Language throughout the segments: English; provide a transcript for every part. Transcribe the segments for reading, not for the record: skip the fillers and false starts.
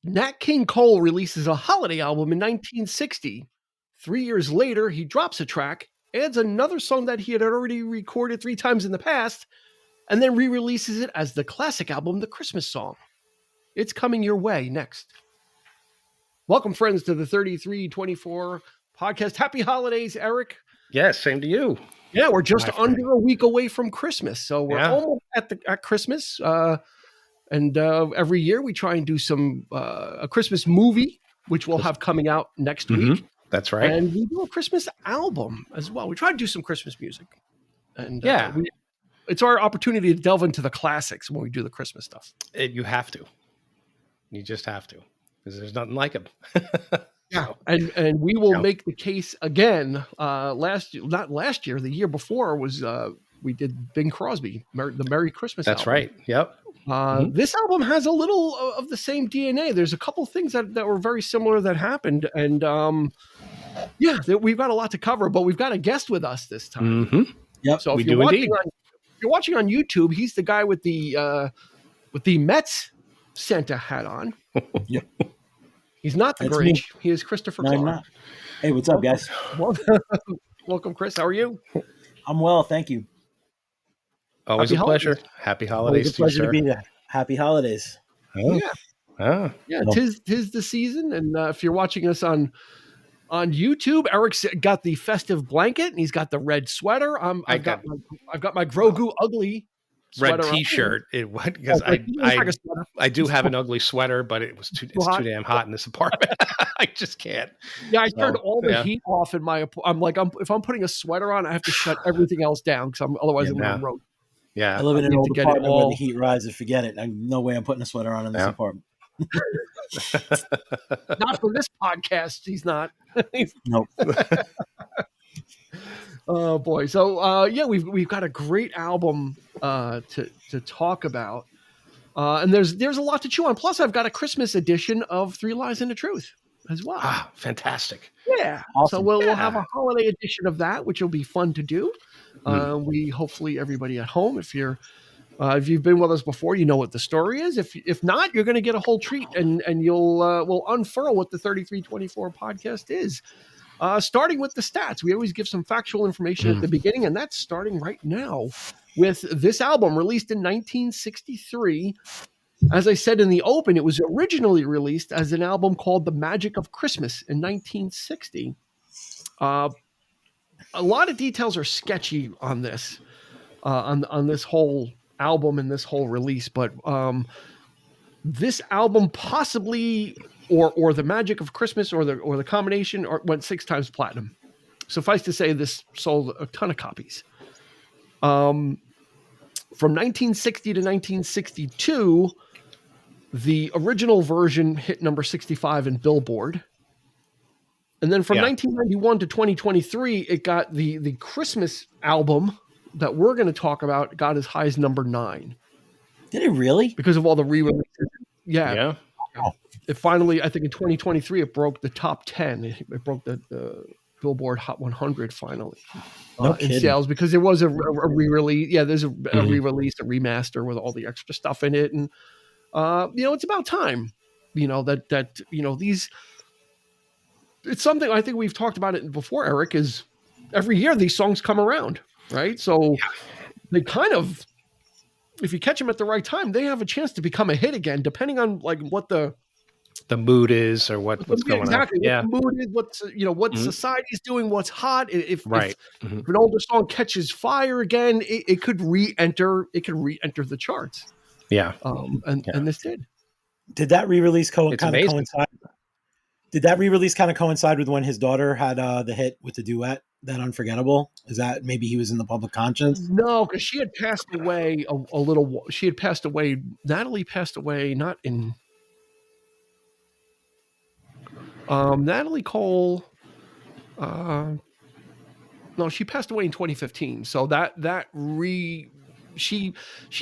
Nat King Cole releases a holiday album in 1960. 3 years later, he drops a track, adds another song that he had already recorded 3 times in the past, and then re-releases it as the classic album, The Christmas Song. It's coming your way next. Welcome, friends, to the 3324 podcast. Happy holidays, Eric. Yes, same to you. Yeah, we're just under a week away from Christmas, so we're almost at Christmas. And every year we try and do a Christmas movie, which we'll have coming out next week. That's right. And we do a Christmas album as well. We try to do some Christmas music. And it's our opportunity to delve into the classics when we do the Christmas stuff. You have to. You just have to, because there's nothing like them. Yeah, and we will make the case again. Not last year, the year before was we did Bing Crosby, the Merry Christmas That's album. right. Yep. This album has a little of the same DNA. There's a couple things that were very similar that happened. And we've got a lot to cover, but we've got a guest with us this time. Mm-hmm. Yep. So if you're watching on YouTube, he's the guy with the Mets Santa hat on. Yep. He's not the Grinch. Me. He is Christopher Clark. I'm not. Hey, what's up, guys? Welcome, Chris. How are you? I'm well, thank you. Always a pleasure. Happy holidays. Always a pleasure to be there. Happy holidays. Oh. Yeah. Yeah. Tis the season, and if you're watching us on YouTube, Eric's got the festive blanket, and he's got the red sweater. I've got my Grogu ugly red T-shirt. Because I do have an ugly sweater, but it's too damn hot in this apartment. I just can't. Yeah, I turned all the heat off in my. I'm like, if I'm putting a sweater on, I have to shut everything else down because otherwise I'm going to roast. Yeah, I live in an old apartment where the heat rises. Forget it. No way I'm putting a sweater on in this apartment. Not for this podcast. He's not. Nope. Oh boy. So we've got a great album to talk about, and there's a lot to chew on. Plus, I've got a Christmas edition of Three Lies and a Truth as well. Ah, fantastic. Yeah. Awesome. So we'll have a holiday edition of that, which will be fun to do. We hopefully everybody at home, if you've been with us before, you know what the story is. If not, you're going to get a whole treat, and we'll unfurl what the 3324 podcast is. Starting with the stats, we always give some factual information at the beginning, and that's starting right now with this album released in 1963. As I said in the open, it was originally released as an album called The Magic of Christmas in 1960. A lot of details are sketchy on this, on this whole album and this whole release, but this album possibly, or The Magic of Christmas, or the combination, went 6 times platinum. Suffice to say, this sold a ton of copies. From 1960 to 1962, the original version hit number 65 in Billboard. And then from 1991 to 2023, it got the Christmas album that we're going to talk about got as high as number 9. Did it really? Because of all the re-releases. Yeah. Oh. It finally, I think in 2023, it broke the top 10. It broke the Billboard Hot 100 finally in sales, because there was a re-release. Yeah, there's a re-release, a remaster with all the extra stuff in it. And, it's about time, that these... It's something I think we've talked about it before, Eric, is every year these songs come around, right? So they kind of, if you catch them at the right time, they have a chance to become a hit again, depending on like what the mood is or what's going on. Exactly. What the mood is, what society's doing, what's hot. If an older song catches fire again, it could re-enter the charts. Yeah. And this did. Did that re-release kind of coincide? Did that re-release kind of coincide with when his daughter had the hit with the duet, that Unforgettable? Is that maybe he was in the public conscience? No, because she had passed away a little. She had passed away. Natalie passed away not in. Natalie Cole. No, she passed away in 2015. So she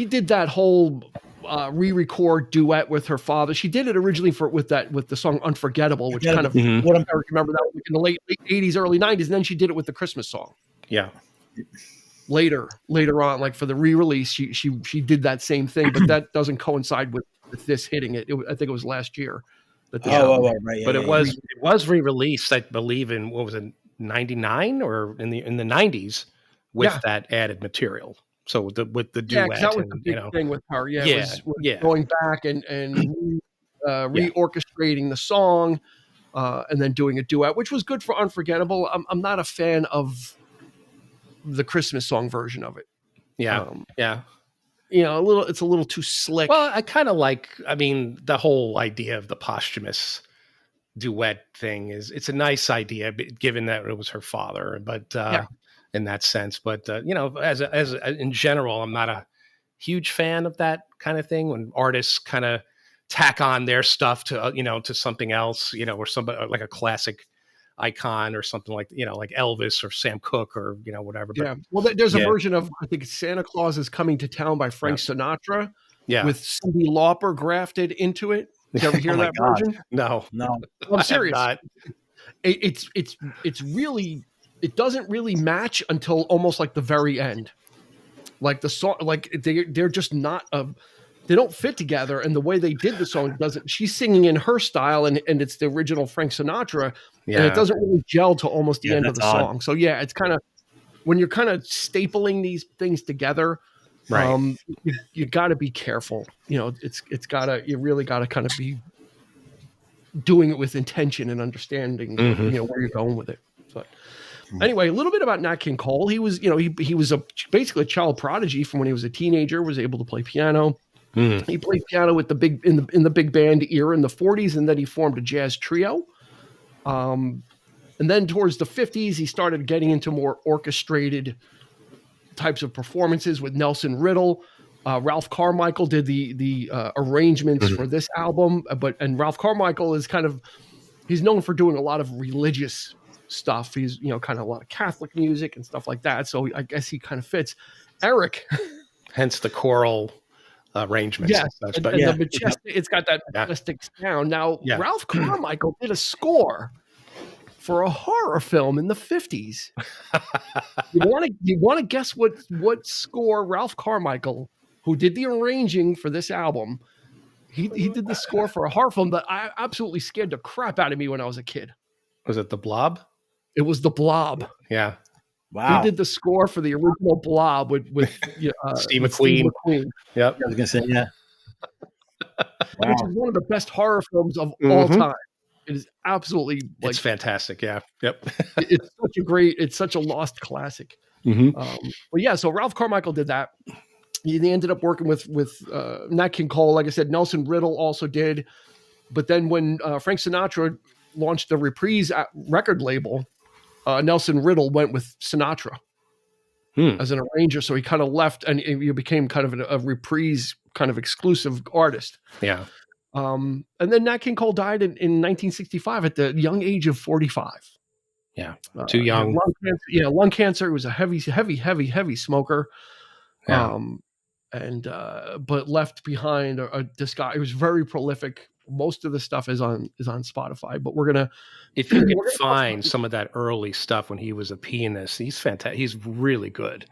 did that whole re-record duet with her father. She did it originally with the song Unforgettable, which kind of what I remember that was in the late 80s, early 90s, and then she did it with the Christmas song. Yeah. Later on, like for the re-release, she did that same thing, but that doesn't coincide with this hitting it. I think it was last year. That right. But it was re-released, I believe, in what was it, 99 or in the 90s with that added material. So with the duet, that was the big thing with her. Was going back and reorchestrating the song, and then doing a duet, which was good for Unforgettable. I'm not a fan of the Christmas song version of it. It's a little too slick. Well, I kind of the whole idea of the posthumous duet thing it's a nice idea, given that it was her father, but in that sense, but as in general, I'm not a huge fan of that kind of thing when artists kind of tack on their stuff to to something else, or somebody like a classic icon or something like like Elvis or Sam Cooke or whatever. But, well, there's a version of, I think, Santa Claus is Coming to Town by Frank Sinatra, with Cyndi Lauper grafted into it. Did you ever hear that version? No. I'm serious. It's really, it doesn't really match until almost like the very end. Like the song, like they're just not they don't fit together, and the way they did the song doesn't. She's singing in her style, and it's the original Frank Sinatra, and it doesn't really gel to almost the end of the song. So it's kind of, when you're kind of stapling these things together, you got to be careful. You really got to kind of be doing it with intention and understanding, where you're going with it. So anyway, a little bit about Nat King Cole. He was, he was basically a child prodigy from when he was a teenager. Was able to play piano. He played piano with in the big band era in the 40s, and then he formed a jazz trio. And then towards the 50s, he started getting into more orchestrated types of performances with Nelson Riddle. Ralph Carmichael did the arrangements for this album, and Ralph Carmichael is he's known for doing a lot of religious stuff. He's kind of a lot of Catholic music and stuff like that. So I guess he kind of fits. Eric, hence the choral arrangements. Yes, the majestic, it's got that majestic sound. Now, Ralph Carmichael did a score for a horror film in the 50s. You want to guess what score Ralph Carmichael, who did the arranging for this album, he did the score for a horror film that I absolutely scared the crap out of me when I was a kid. Was it The Blob? It was The Blob. Yeah. Wow. He did the score for the original Blob with Steve McQueen. Yep. I was gonna say, yeah. Wow. Which is one of the best horror films of all time. It is absolutely it's fantastic. Yeah. Yep. It's such a lost classic. So Ralph Carmichael did that. He ended up working with Nat King Cole. Like I said, Nelson Riddle also did. But then when Frank Sinatra launched the Reprise record label, Nelson Riddle went with Sinatra as an arranger. So he kind of left, and he became kind of a Reprise kind of exclusive artist. Yeah. And then Nat King Cole died in 1965 at the young age of 45. Yeah. Too young. Lung cancer. He was a heavy smoker. Yeah. But left behind a disc. It was very prolific. Most of the stuff is on Spotify, but if you can find some of that early stuff when he was a pianist, he's fantastic. He's really good.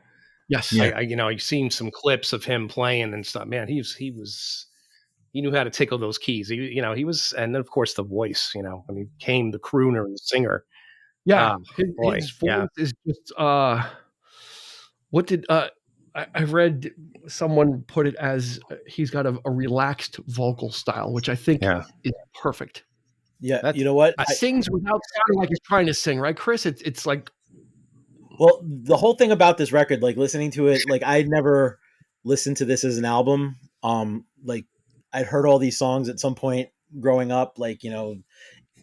Yes. You've seen some clips of him playing and stuff, man. He knew how to tickle those keys. He was, and then of course the voice, when he became the crooner and the singer. Yeah. His voice is just, I read someone put it as he's got a relaxed vocal style, which I think is perfect. Yeah, you know what? Sings without sounding like he's trying to sing, right, Chris? It's like, well, the whole thing about this record, like listening to it, like I'd never listened to this as an album. Like I'd heard all these songs at some point growing up. Like the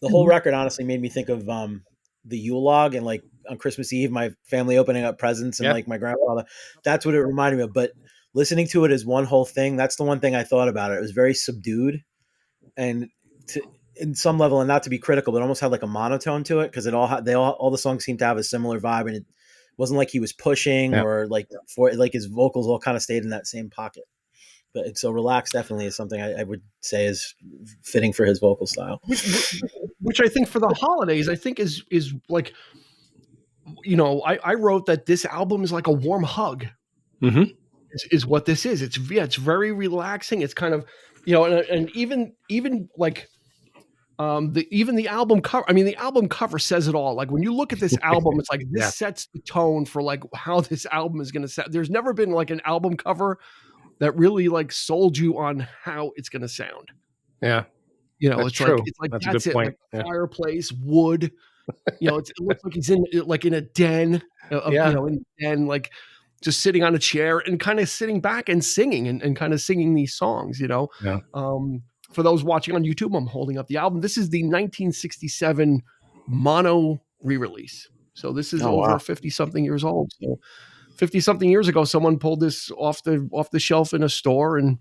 whole record honestly made me think of the Yule log, and like on Christmas Eve, my family opening up presents and like my grandfather. That's what it reminded me of. But listening to it as one whole thing, that's the one thing I thought about it. It was very subdued, and in some level, and not to be critical, but almost had like a monotone to it, because all the songs seemed to have a similar vibe, and it wasn't like he was pushing or like his vocals all kind of stayed in that same pocket. But so relaxed definitely is something I would say is fitting for his vocal style. Which I think for the holidays, I think is like, I wrote that this album is like a warm hug. Is what this is. It's very relaxing. It's kind of, and even like Even the album cover, I mean, the album cover says it all. Like when you look at this album, it's like this Yeah. sets the tone for like how this album is going to set. There's never been like an album cover that really like sold you on how it's going to sound. Yeah. You know, That's it's true. like it's like That's a that's good it. point. Like Yeah. fireplace, wood. You know, it looks like he's in a den. Yeah. You know, in a den, like just sitting on a chair and kind of sitting back and singing and kind of singing these songs. You know, Yeah. For those watching on YouTube, I'm holding up the album. This is the 1967 mono re-release. So this is over 50 something years old. So 50 something years ago, someone pulled this off the shelf in a store and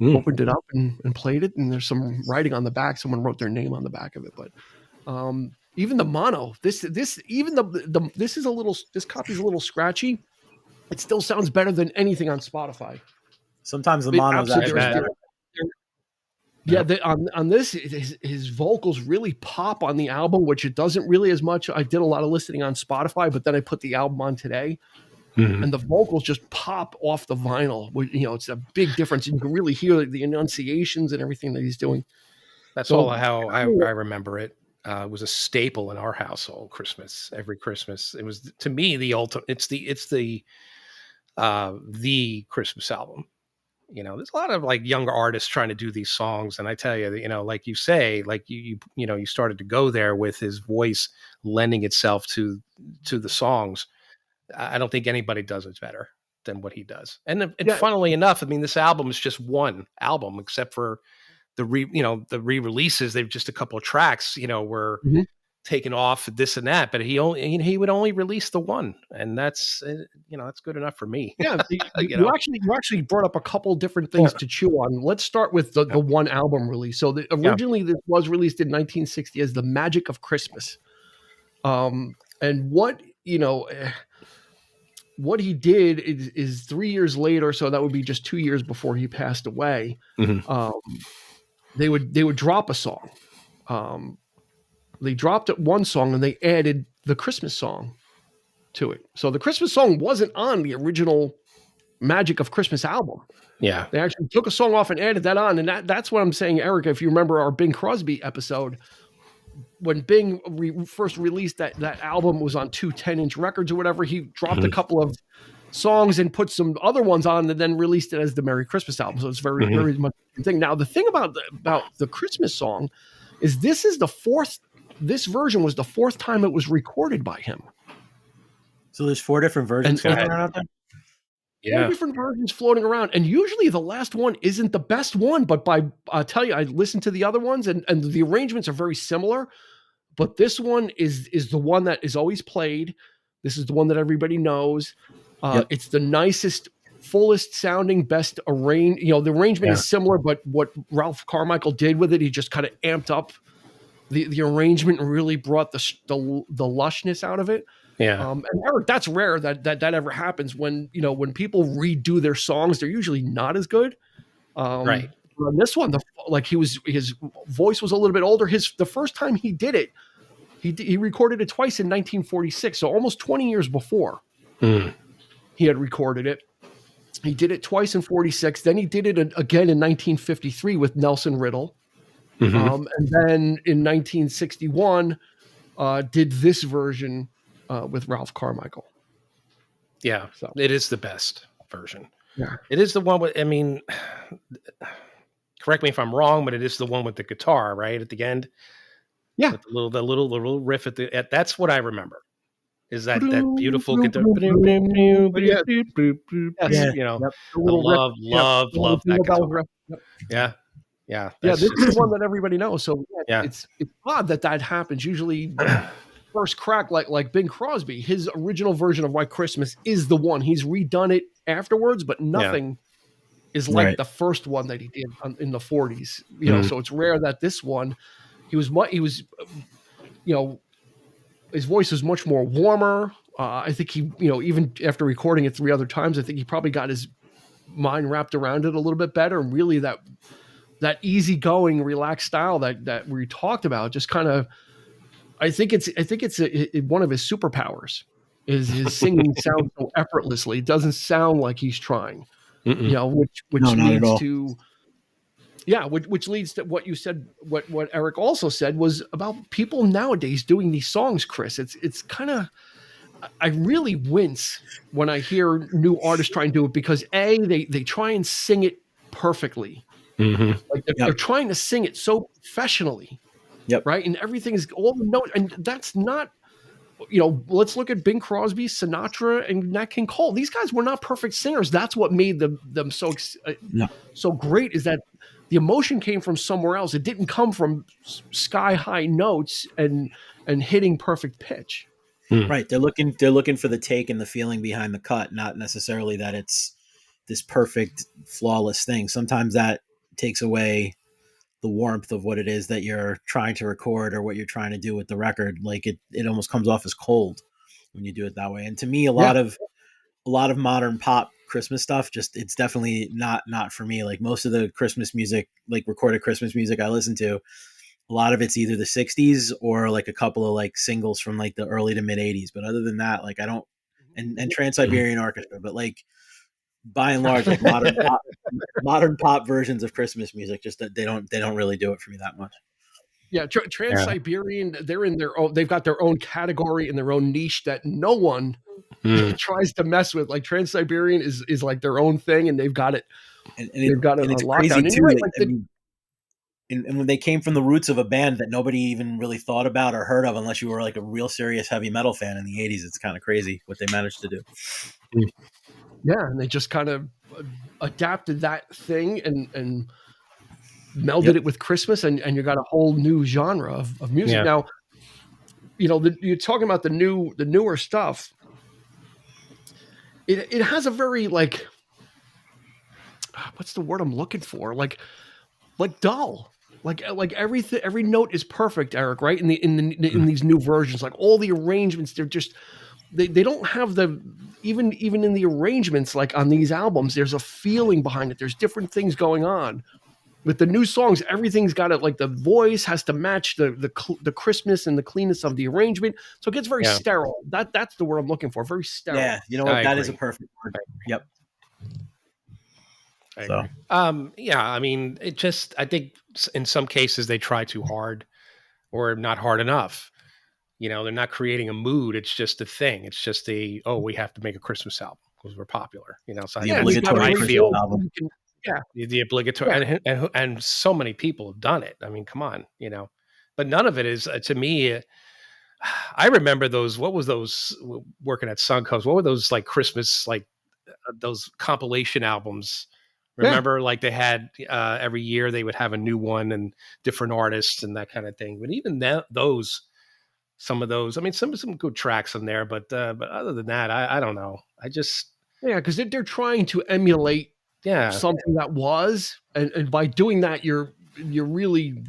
opened it up and played it. And there's some writing on the back. Someone wrote their name on the back of it. But even the mono, this copy is a little scratchy. It still sounds better than anything on Spotify. Sometimes the mono's actually better. Yeah, on this, his vocals really pop on the album, which it doesn't really as much. I did a lot of listening on Spotify, but then I put the album on today, and the vocals just pop off the vinyl. You know, it's a big difference. You can really hear the enunciations and everything that he's doing. That's all how I remember it. It was a staple in our household. Every Christmas, it was to me the ultimate. It's the Christmas album. You know, there's a lot of like younger artists trying to do these songs, and I tell you, you know, like you say, like you started to go there with his voice lending itself to the songs. I don't think anybody does it better than what he does. And funnily enough, I mean, this album is just one album, except for the re-releases. They've just a couple of tracks, you know, were taken off this and that, but he would only release the one, and that's that's good enough for me. Yeah, you actually brought up a couple different things to chew on. Let's start with the one album release. So originally this was released in 1960 as The Magic of Christmas, and what he did is 3 years later, so that would be just 2 years before he passed away. They would drop a song. They dropped one song and they added the Christmas song to it. So the Christmas song wasn't on the original Magic of Christmas album. Yeah. They actually took a song off and added that on. And that's what I'm saying, Erica, if you remember our Bing Crosby episode, when Bing first released that album, was on 2 10-inch records or whatever, he dropped a couple of songs and put some other ones on and then released it as the Merry Christmas album. So it's very, very much the thing. Now, the thing about the Christmas song is this version was the 4th time it was recorded by him. So there's 4 different versions floating around out there? Yeah. 4 different versions floating around. And usually the last one isn't the best one, but I'll tell you, I listened to the other ones and the arrangements are very similar, but this one is the one that is always played. This is the one that everybody knows. It's the nicest, fullest sounding, best arranged. You know, the arrangement is similar, but what Ralph Carmichael did with it, he just kind of amped up the arrangement and really brought the lushness out of it. Yeah. And Eric, that's rare that ever happens. When people redo their songs, they're usually not as good. Right. On this one, his voice was a little bit older. The first time he did it, he recorded it twice in 1946, so almost 20 years before he had recorded it. He did it twice in 46. Then he did it again in 1953 with Nelson Riddle. And then in 1961, did this version with Ralph Carmichael. Yeah, so it is the best version. Yeah, it is the one with. I mean, correct me if I'm wrong, but it is the one with the guitar right at the end. Yeah, with the little riff at that's what I remember. Is that beautiful guitar? Love that guitar. Yeah. Yeah. This is the one that everybody knows. So it's odd that happens. Usually first crack, like Bing Crosby, his original version of White Christmas is the one. He's redone it afterwards, but nothing is like the first one that he did in the 40s. You know, so it's rare that this one, he was his voice was much more warmer. I think he, even after recording it 3 other times, I think he probably got his mind wrapped around it a little bit better. And really that easygoing, relaxed style that we talked about, just kind of, I think it's one of his superpowers is his singing sounds so effortlessly. It doesn't sound like he's trying, which leads to Yeah, which leads to what you said. What Eric also said was about people nowadays doing these songs. Chris, it's kind of, I really wince when I hear new artists try and do it, because they try and sing it perfectly. Like they're trying to sing it so professionally. Yep. Right, and everything is all the notes, and that's not. Let's look at Bing Crosby, Sinatra, and Nat King Cole. These guys were not perfect singers. That's what made them so great. Is that the emotion came from somewhere else. It didn't come from sky high notes and hitting perfect pitch. Right. They're looking for the take and the feeling behind the cut, not necessarily that it's this perfect, flawless thing. Sometimes that takes away the warmth of what it is that you're trying to record or what you're trying to do with the record. Like it almost comes off as cold when you do it that way. And to me, a lot of modern pop Christmas stuff, just, it's definitely not for me. Like most of the Christmas music, like recorded Christmas music I listen to, a lot of it's either the 60s or like a couple of like singles from like the early to mid 80s. But other than that, like I don't, and Trans-Siberian Orchestra, but like by and large, like modern pop versions of Christmas music, just that they don't really do it for me that much. Yeah, Trans-Siberian, they're in their own, they've got their own category and their own niche that no one tries to mess with. Like Trans-Siberian is like their own thing, and they've got it. And they've got it. And it's crazy too. And when they came from the roots of a band that nobody even really thought about or heard of, unless you were like a real serious heavy metal fan in the 80s, it's kind of crazy what they managed to do. Yeah, and they just kind of adapted that thing and melded it with Christmas, and you got a whole new genre of music. Yeah. Now, you're talking about the newer stuff. It has a very, like, what's the word I'm looking for? Like dull. Like everything, every note is perfect, Eric, right? In these new versions, like all the arrangements, they're just, they don't have the, even in the arrangements, like on these albums, there's a feeling behind it. There's different things going on. With the new songs, everything's got it, like the voice has to match the crispness and the cleanness of the arrangement. So it gets very sterile. That's the word I'm looking for. Very sterile. Yeah, you know what? That is a perfect word. Yep. So, I mean, I think in some cases they try too hard or not hard enough. They're not creating a mood. It's just a thing. It's just we have to make a Christmas album because we're popular. So the obligatory album. The obligatory, and so many people have done it. I mean, come on, but none of it is, to me. I remember those. What was those working at Suncoast? What were those like Christmas, like those compilation albums? Remember, like they had every year they would have a new one and different artists and that kind of thing. But even some of those, I mean, some good tracks in there. But other than that, I don't know. I just because they're trying to emulate something that was, and by doing that, you're really,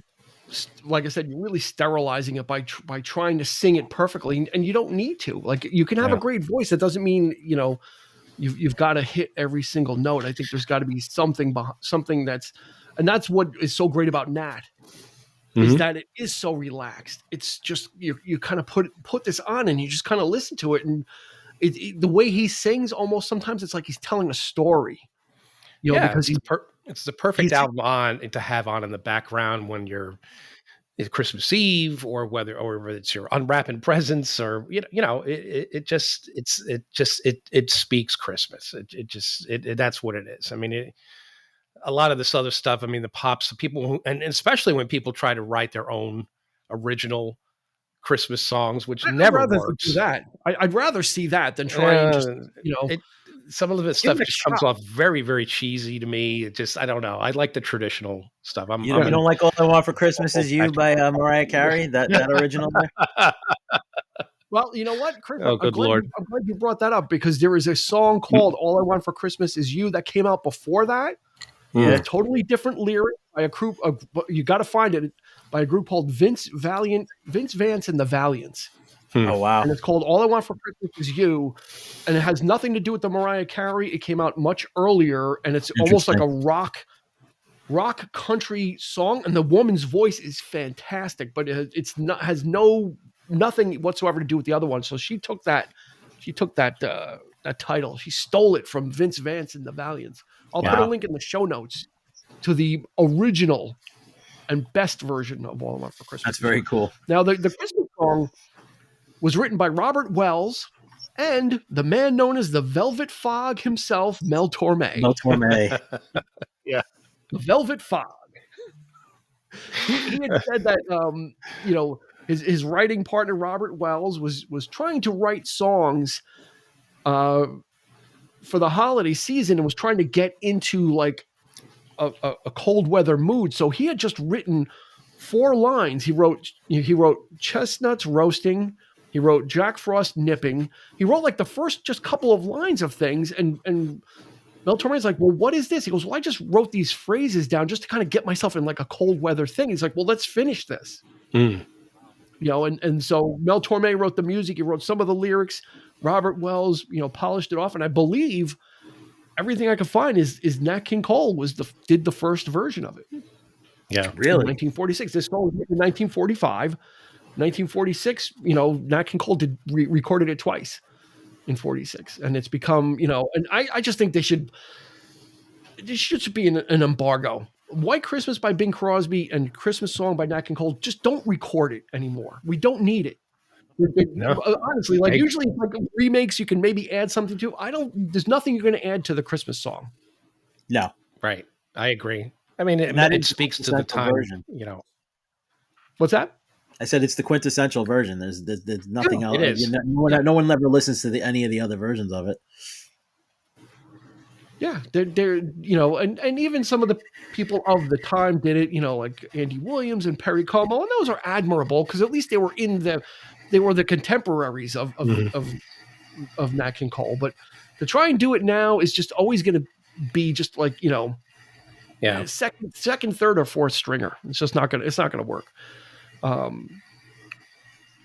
like I said, you're really sterilizing it by trying to sing it perfectly, and you don't need to. Like you can have a great voice. That doesn't mean you've got to hit every single note. I think there's got to be something that's what is so great about Nat, is that it is so relaxed. It's just you kind of put this on and you just kind of listen to it, and the way he sings, almost sometimes it's like he's telling a story. Because it's the perfect album to have on in the background when it's Christmas Eve, or whether it's your unwrapping presents, or it speaks Christmas. That's what it is. I mean, a lot of this other stuff. I mean, the pops, the people and especially when people try to write their own original Christmas songs, which never works. Do that. I'd rather see that than try and just some of the stuff just comes off very, very cheesy to me. It just, I don't know. I like the traditional stuff. You don't like All I Want for Christmas Is You by Mariah Carey? That original there? Well, you know what, Chris? Oh, good Lord. I'm glad you brought that up, because there is a song called All I Want for Christmas Is You that came out before that. Yeah. A totally different lyric by a group of, you got to find it, by a group called Vince Vance and the Valiants. Oh, wow. And it's called All I Want for Christmas Is You. And it has nothing to do with the Mariah Carey. It came out much earlier, and it's almost like a rock country song. And the woman's voice is fantastic, but has nothing whatsoever to do with the other one. So she took that title. She stole it from Vince Vance and the Valiants. I'll put a link in the show notes. to the original and best version of All I Want for Christmas. That's very cool. Now, the Christmas song was written by Robert Wells and the man known as the Velvet Fog himself, Mel Torme. Mel Torme. Yeah. The Velvet Fog. He had said that, his writing partner, Robert Wells, was trying to write songs for the holiday season and was trying to get into like a cold weather mood. So he had just written 4 lines. He wrote chestnuts roasting. He wrote Jack Frost nipping. He wrote like the first just couple of lines of things. And Mel Torme's like, well, what is this? He goes, well, I just wrote these phrases down just to kind of get myself in like a cold weather thing. He's like, well, let's finish this. And so Mel Torme wrote the music. He wrote some of the lyrics. Robert Wells, polished it off. And I believe everything I could find is Nat King Cole did the first version of it. Yeah, really. In 1946. This song was written in 1945. 1946, Nat King Cole recorded it twice in 46, and it's become, and I just think there should be an embargo. White Christmas by Bing Crosby and Christmas Song by Nat King Cole, just don't record it anymore. We don't need it. No. Honestly, like usually like remakes, you can maybe add something to. There's nothing you're going to add to the Christmas song. No. Right. I agree. I mean, it speaks to the time, version. What's that? I said it's the quintessential version. There's nothing else. It is. No one ever listens to any of the other versions of it. Yeah, they're and even some of the people of the time did it, like Andy Williams and Perry Como, and those are admirable because at least they were the contemporaries of Nat King Cole. But to try and do it now is just always going to be just like second, third, or fourth stringer. It's just not gonna work.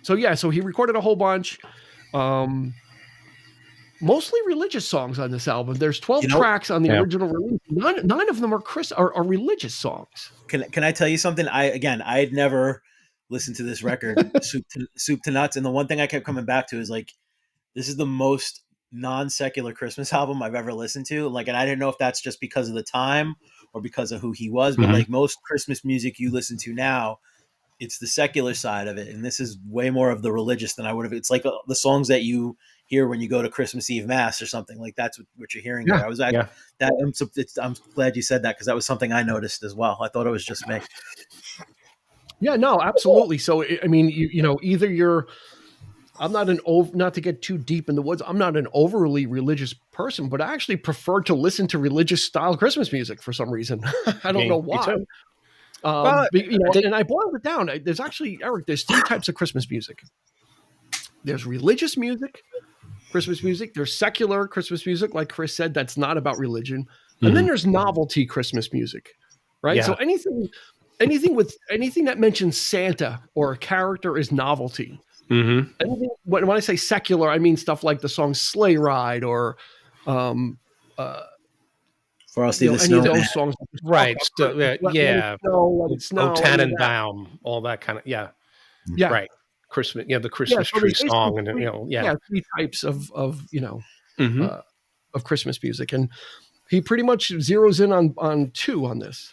So he recorded a whole bunch. Mostly religious songs on this album. There's 12 tracks on the original release. None of them are religious songs. Can I tell you something? I'd never listened to this record, Soup to Nuts, and the one thing I kept coming back to is like, this is the most non-secular Christmas album I've ever listened to. Like, and I didn't know if that's just because of the time or because of who he was, but like most Christmas music you listen to now, it's the secular side of it, and this is way more of the religious than I would have. It's like the songs that you hear when you go to Christmas Eve Mass or something like that's what you're hearing. Yeah. I'm glad you said that because that was something I noticed as well. I thought it was just me. Yeah, no, absolutely. So I mean, either I'm not not to get too deep in the woods. I'm not an overly religious person, but I actually prefer to listen to religious style Christmas music for some reason. I don't know why. And I boiled it down. There's actually, Eric, there's 3 types of Christmas music. There's religious music, Christmas music. There's secular Christmas music, like Chris said, that's not about religion. And then there's novelty Christmas music, right? Yeah. So anything that mentions Santa or a character is novelty. Anything, when I say secular, I mean stuff like the song Sleigh Ride or Frosty the Snowman. Any of those songs. Right. O Tannenbaum, all that kind of, yeah. Right. Christmas, the Christmas tree song, and 3 types of Christmas music, and he pretty much zeroes in on 2 on this.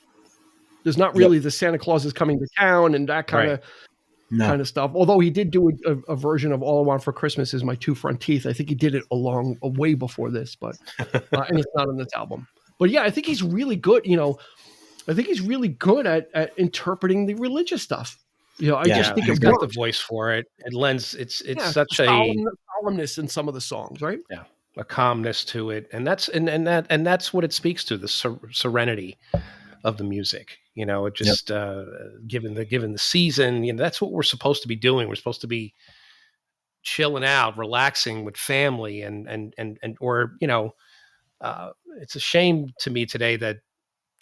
There's not really the Santa Claus is coming to town and that kind of stuff. Although he did do a version of All I Want for Christmas is My 2 Front Teeth. I think he did it way before this, but and it's not on this album. But yeah, I think he's really good. I think he's really good at interpreting the religious stuff. I just think he's got the voice for it. It lends it's such a solemnness in some of the songs, right? Yeah, a calmness to it, and that's what it speaks to, the serenity of the music. It just given the season, that's what we're supposed to be doing. We're supposed to be chilling out, relaxing with family, and it's a shame to me today that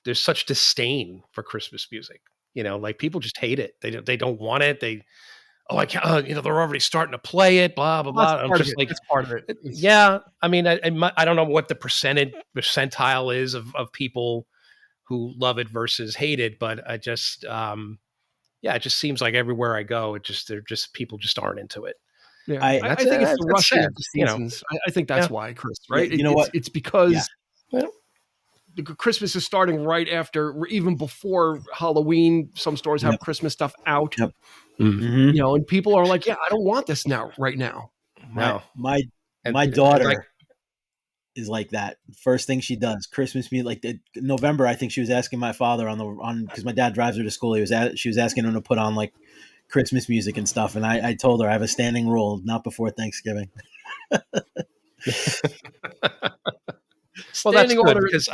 there's such disdain for Christmas music. Like people just hate it. They don't want it. I can't. They're already starting to play it. Blah blah blah. I'm just like, that's part of it. Yeah, I mean, I don't know what the percentile is of people who love it versus hate it, but I just, it just seems like everywhere I go, people just aren't into it. Yeah, I think it's the rushing of the seasons. I think that's why, Chris. Right? What? It's because. Christmas is starting right after, even before Halloween. Some stores have Christmas stuff out. Yep. You know, and people are like, yeah, I don't want this right now. My daughter is like that. First thing she does, Christmas music. Like November, I think she was asking my father because my dad drives her to school. She was asking him to put on like Christmas music and stuff, and I told her I have a standing rule: not before Thanksgiving. Well, that's good because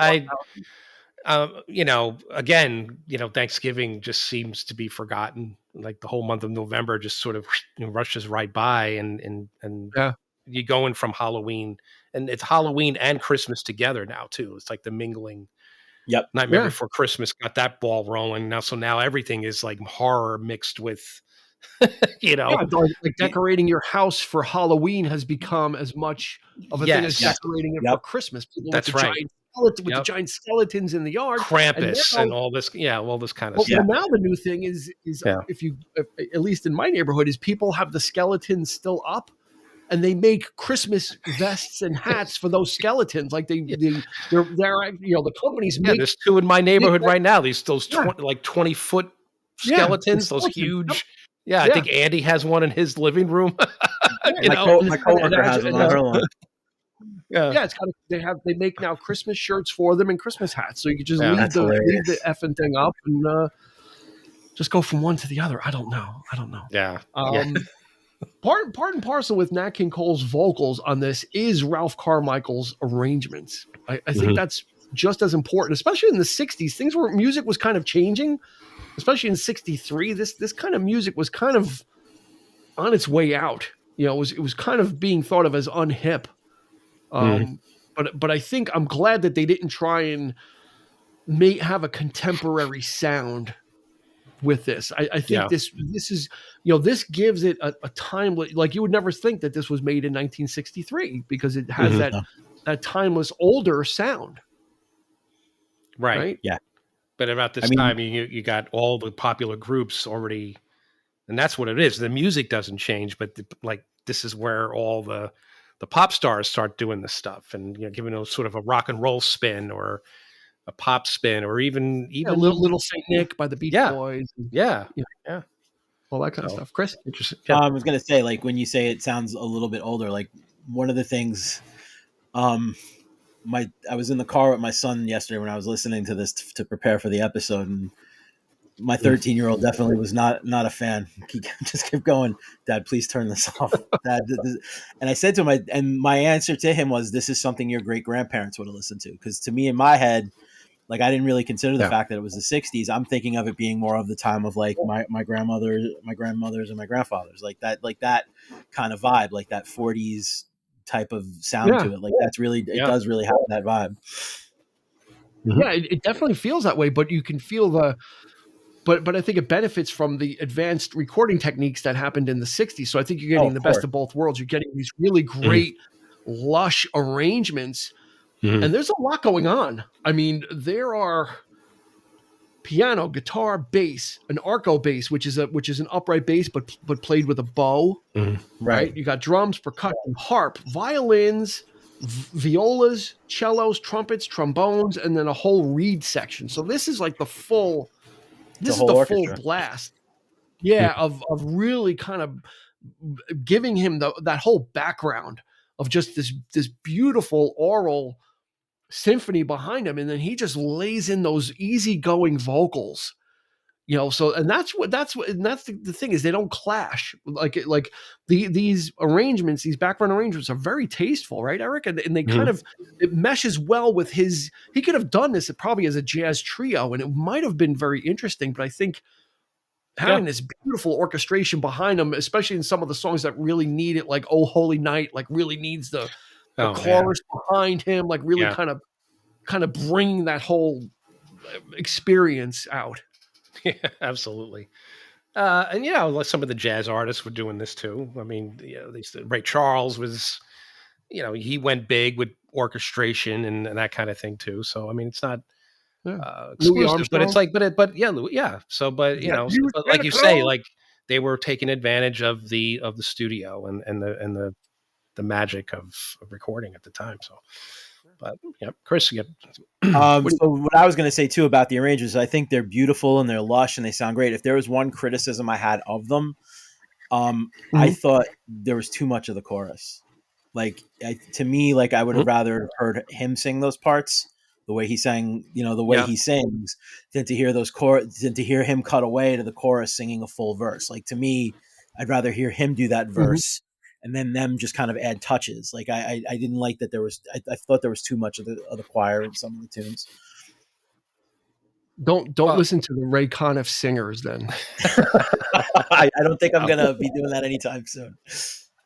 you know, again, you know, Thanksgiving just seems to be forgotten. Like the whole month of November just sort of rushes right by, and you're going from Halloween, and it's Halloween and Christmas together now too. It's like the mingling. Yep. Nightmare Before Christmas got that ball rolling now. So now everything is like horror mixed with, you know, like decorating your house for Halloween has become as much of a thing as decorating it for Christmas. People That's right. With the giant skeletons in the yard, Krampus and all this, all this kind of stuff. Well, now the new thing is if at least in my neighborhood, is people have the skeletons still up, and they make Christmas vests and hats for those skeletons. Like they're you know, the companies make. There's two in my neighborhood right now. These 20-foot skeletons, those huge. I think Andy has one in his living room. My coworker has one on her lawn. It's kind of they make now Christmas shirts for them and Christmas hats, so you can just leave the effing thing up and just go from one to the other. I don't know. Part and parcel with Nat King Cole's vocals on this is Ralph Carmichael's arrangements. I think that's just as important, especially in the 60s. Things where music was kind of changing, especially in 63. This kind of music was kind of on its way out. You know, it was kind of being thought of as unhip. But I think I'm glad that they didn't try and have a contemporary sound with this. I think this is, you know, this gives it a time, like you would never think that this was made in 1963 because it has that timeless older sound. Right. Yeah. But about this time, you got all the popular groups already, and that's what it is. The music doesn't change, but this is where all the pop stars start doing this stuff and, you know, giving those sort of a rock and roll spin or a pop spin or even Little Saint Nick by the Beach Boys. All that kind of stuff. Chris? Interesting. I was going to say, like, when you say it sounds a little bit older, like one of the things, I was in the car with my son yesterday when I was listening to this to prepare for the episode, and my 13-year-old definitely was not a fan. He just kept going, "Dad, please turn this off." Dad, and I said to him, and my answer to him was, "This is something your great grandparents would have listened to." Because to me, in my head, like I didn't really consider the fact that it was the 60s. I'm thinking of it being more of the time of like my grandmothers, and my grandfathers, like that kind of vibe, like that 40s type of sound to it. Like that's really it does really have that vibe. Yeah, it definitely feels that way, but you can feel But I think it benefits from the advanced recording techniques that happened in the 60s. So I think you're getting the best of both worlds. You're getting these really great, lush arrangements. And there's a lot going on. I mean, there are piano, guitar, bass, an arco bass, which is an upright bass, but played with a bow. Right? You got drums, percussion, harp, violins, violas, cellos, trumpets, trombones, and then a whole reed section. So this is like the full... This is the full blast, of really kind of giving him that whole background of just this beautiful oral symphony behind him, and then he just lays in those easygoing vocals, you know. So, and that's the thing is they don't clash. Like these arrangements, these background arrangements are very tasteful, right, Eric? And they kind of, it meshes well with his. He could have done this probably as a jazz trio, and it might have been very interesting. But I think having this beautiful orchestration behind him, especially in some of the songs that really need it, like "Oh Holy Night," like really needs the chorus behind him, like really kind of bringing that whole experience out. Yeah, absolutely. And, you know, like some of the jazz artists were doing this too. I mean, you know, Ray Charles was, you know, he went big with orchestration and that kind of thing too. So, I mean, it's not exclusive, but it's like, So, but, you know, but like you say, like they were taking advantage of the studio and the magic of recording at the time. So, But yeah, Chris, yeah. So what I was going to say too about the arrangements, I think they're beautiful and they're lush and they sound great. If there was one criticism I had of them, I thought there was too much of the chorus. Like to me, like I would have rather heard him sing those parts the way he sang, the way he sings, than to hear than to hear him cut away to the chorus singing a full verse. Like to me, I'd rather hear him do that verse and then them just kind of add touches. Like I didn't like that I thought there was too much of the choir in some of the tunes. Don't listen to the Ray Conniff singers then. I don't think I'm gonna be doing that anytime soon.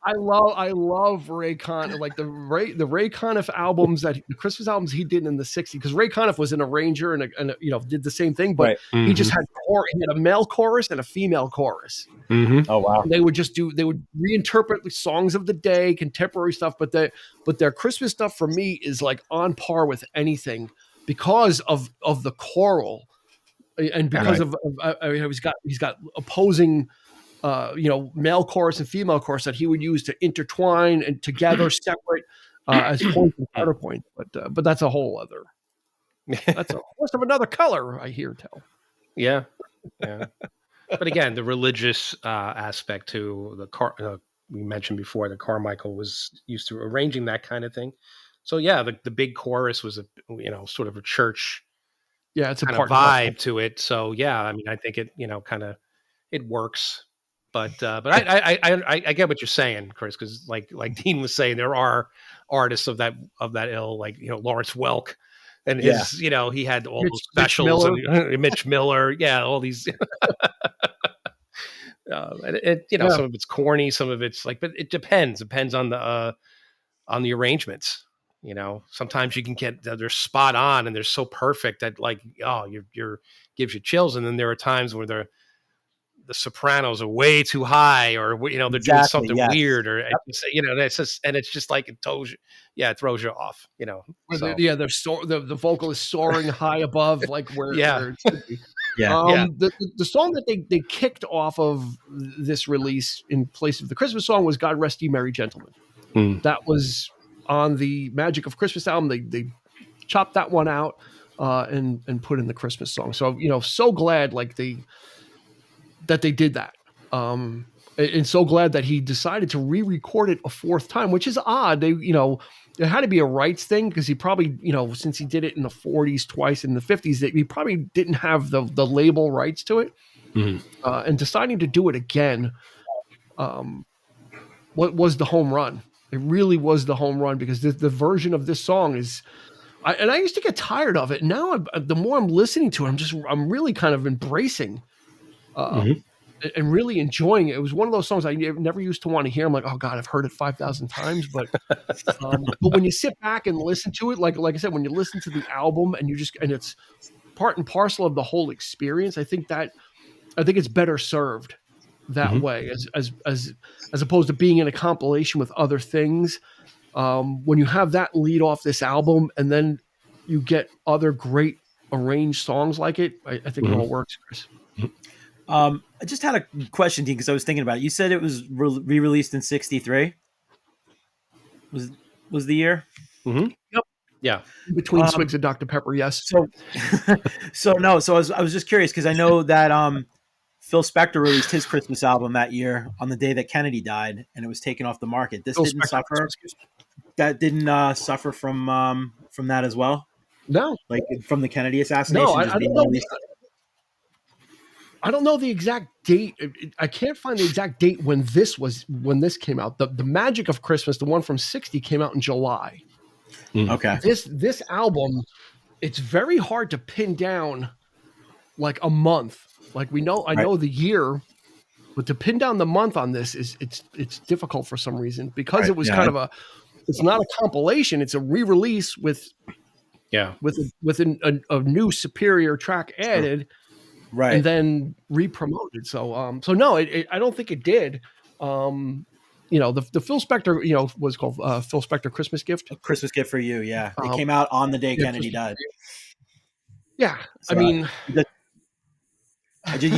I love Ray Conniff, like the Ray Conniff albums, the Christmas albums he did in the 60s, because Ray Conniff was an arranger and did the same thing, but he just had he had a male chorus and a female chorus. Oh wow! And they would reinterpret the songs of the day, contemporary stuff, but their Christmas stuff for me is like on par with anything because of the choral and because of he's got opposing. Male chorus and female chorus that he would use to intertwine and together separate as points and counterpoint. But that's a whole other. That's a horse of another color, I hear tell. Yeah. But again, the religious aspect to we mentioned before that Carmichael was used to arranging that kind of thing. So yeah, the big chorus was sort of a church. Yeah, it's a kind of vibe to it. So yeah, I mean, I think it kind of it works. But I get what you're saying, Chris, because like Dean was saying, there are artists of that ilk, like Lawrence Welk, and his he had all those specials, and Mitch Miller, all these. Some of it's corny, some of it's like, but it depends on the arrangements. Sometimes you can get they're spot on and they're so perfect that like you're gives you chills, and then there are times where the sopranos are way too high, or they're doing something weird, or it's just, and it's just like it throws you off. So. The vocal is soaring high above, like where it should be. The song that they kicked off of this release in place of the Christmas song was "God Rest Ye Merry Gentlemen." That was on the Magic of Christmas album. They chopped that one out and put in the Christmas song. So so glad that they did that. And so glad that he decided to re-record it a fourth time, which is odd. It had to be a rights thing because he probably, since he did it in the 40s twice in the 50s, that he probably didn't have the label rights to it. And deciding to do it again, what was the home run? It really was the home run because the version of this song is, I used to get tired of it. Now, the more I'm listening to it, I'm really kind of embracing and really enjoying it. It was one of those songs I never used to want to hear. I'm like, oh God, I've heard it 5,000 times. But when you sit back and listen to it, like I said, when you listen to the album and it's part and parcel of the whole experience, I think it's better served that way as opposed to being in a compilation with other things. When you have that lead off this album and then you get other great arranged songs like it, I think it all works, Chris. I just had a question, Dean, because I was thinking about it. You said it was re-released in '63. Was the year? Yep. Yeah. Between swigs of Dr. Pepper, yes. So I was just curious because I know that Phil Spector released his Christmas album that year on the day that Kennedy died, and it was taken off the market. This didn't suffer. That didn't suffer from that as well. No, like from the Kennedy assassination. No, I don't know the exact date. I can't find the exact date when this came out. The Magic of Christmas, the one from '60, came out in July. Okay. This album, it's very hard to pin down like a month. Like I know the year, but to pin down the month on this it's difficult for some reason because it was kind of it's not a compilation. It's a re-release with a new superior track added. Right. And then re-promoted. So no, I don't think it did. The Phil Spector, was called Phil Spector Christmas Gift. A Christmas Gift for You, yeah. It came out on the day Kennedy died. Yeah, so, you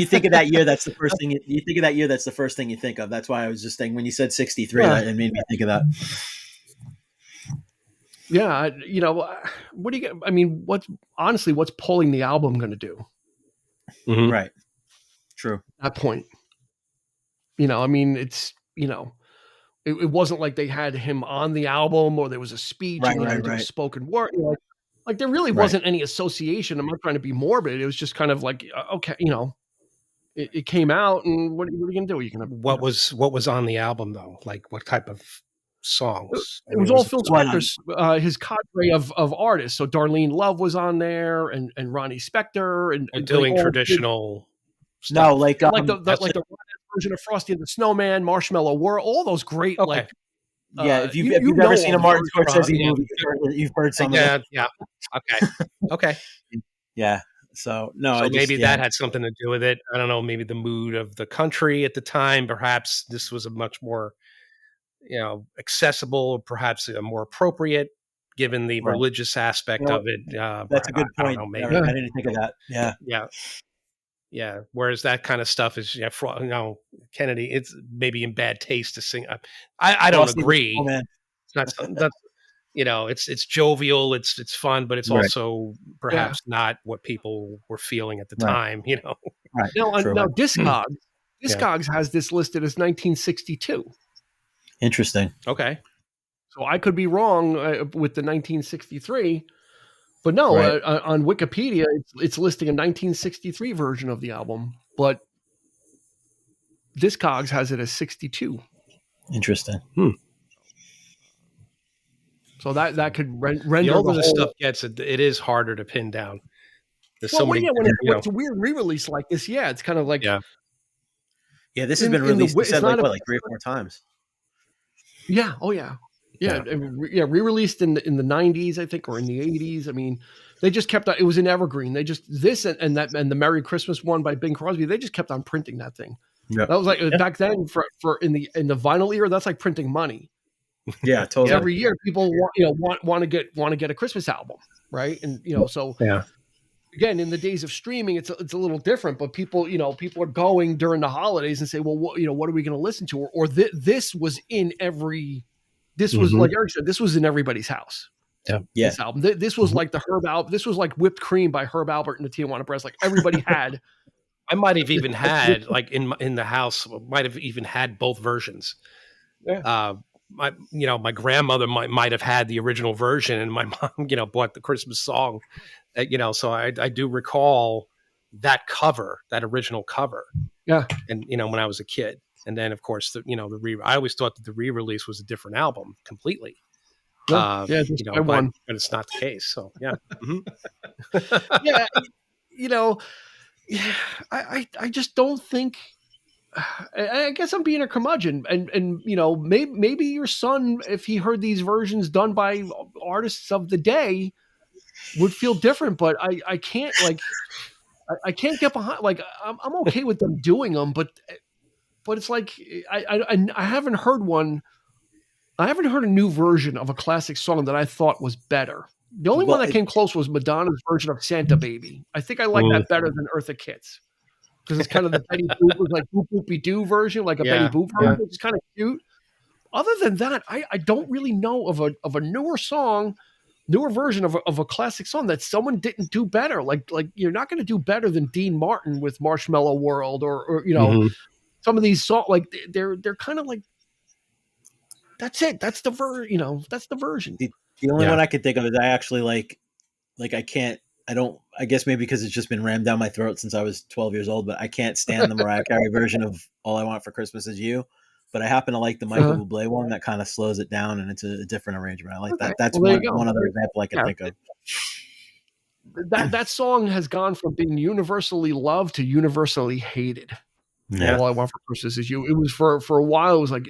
think of that year. That's the first thing you think of that year. That's the first thing you think of. That's why I was just saying when you said '63, it made me think of that. Yeah, what do you get? I mean, what's pulling the album going to do? Mhm. Right. True. At that point, I mean, it's it wasn't like they had him on the album or there was a speech and he had to do a spoken word. Like there really wasn't any association. I'm not trying to be morbid. It was just kind of like, okay, it came out, and what are you going to do? What was on the album though? Like what type of songs? It was all Phil Spector's, his cadre of artists. So Darlene Love was on there, and Ronnie Spector, and doing traditional stuff. No, like the version of Frosty and the Snowman, Marshmallow World, all those great like. Yeah, if you've never seen a Martin Scorsese movie, you've heard some of it. Yeah. Okay. Yeah. So no, so maybe that had something to do with it. I don't know. Maybe the mood of the country at the time. Perhaps this was a much more, accessible, perhaps a more appropriate, given the religious aspect of it. That's a good point. I don't know, maybe. I didn't think of that. Yeah. Whereas that kind of stuff is, Kennedy, it's maybe in bad taste to sing. I don't agree. It's not that's. It's jovial, it's fun, but it's also perhaps not what people were feeling at the time, Right. Now Discogs has this listed as 1962. Interesting. Okay. So I could be wrong with the 1963, but no, on Wikipedia it's listing a 1963 version of the album, but Discogs has it as 62. Interesting. So that could render the older the stuff gets, it is harder to pin down. There's so many. When it's a weird re-release like this, it's kind of like yeah. This has been released. You said like 3 or 4 times. Yeah. Oh yeah. Yeah. Re-released in the 90s, I think, or in the 80s. I mean, they just kept on. It was an evergreen. They just and the Merry Christmas one by Bing Crosby. They just kept on printing that thing. Yeah. That was like back then for in the vinyl era. That's like printing money. Yeah, totally. Every year, people want to get a Christmas album, right? And so again, in the days of streaming, it's a little different. But people are going during the holidays and say, well, what are we going to listen to? Or this was in every. This was like Eric said. This was in everybody's house. Yeah. This album. This was like the Herb Albert. This was like Whipped Cream by Herb Albert and the Tijuana Brass. Like everybody had. I might have even had like in the house. Might have even had both versions. Yeah. My grandmother might have had the original version, and my mom, bought the Christmas song, so I do recall that cover, that original cover. Yeah. And, when I was a kid, and then of course, I always thought that the re-release was a different album completely. But it's not the case. So, yeah. I just don't think, I guess I'm being a curmudgeon, and maybe your son, if he heard these versions done by artists of the day, would feel different. But I can't I can't get behind. Like I'm okay with them doing them, but it's like I haven't heard one. I haven't heard a new version of a classic song that I thought was better. The only one that came close was Madonna's version of Santa Baby. I think I like that better than Eartha Kitt's. Because it's kind of the Betty Boop, like Boop Boopy Doo version, like a Betty Boop version, which is kind of cute. Other than that, I don't really know of a newer version of a classic song that someone didn't do better. Like you're not going to do better than Dean Martin with Marshmallow World, or some of these songs. Like they're kind of like, that's it. That's the that's the version. The only one I could think of is I actually like I guess maybe because it's just been rammed down my throat since I was 12 years old, but I can't stand the Mariah Carey version of All I Want for Christmas Is You. But I happen to like the Michael Bublé one that kind of slows it down, and it's a different arrangement. I like that. That's one other example I can think of. That song has gone from being universally loved to universally hated. Yeah. All I Want for Christmas Is You. It was for a while. It was like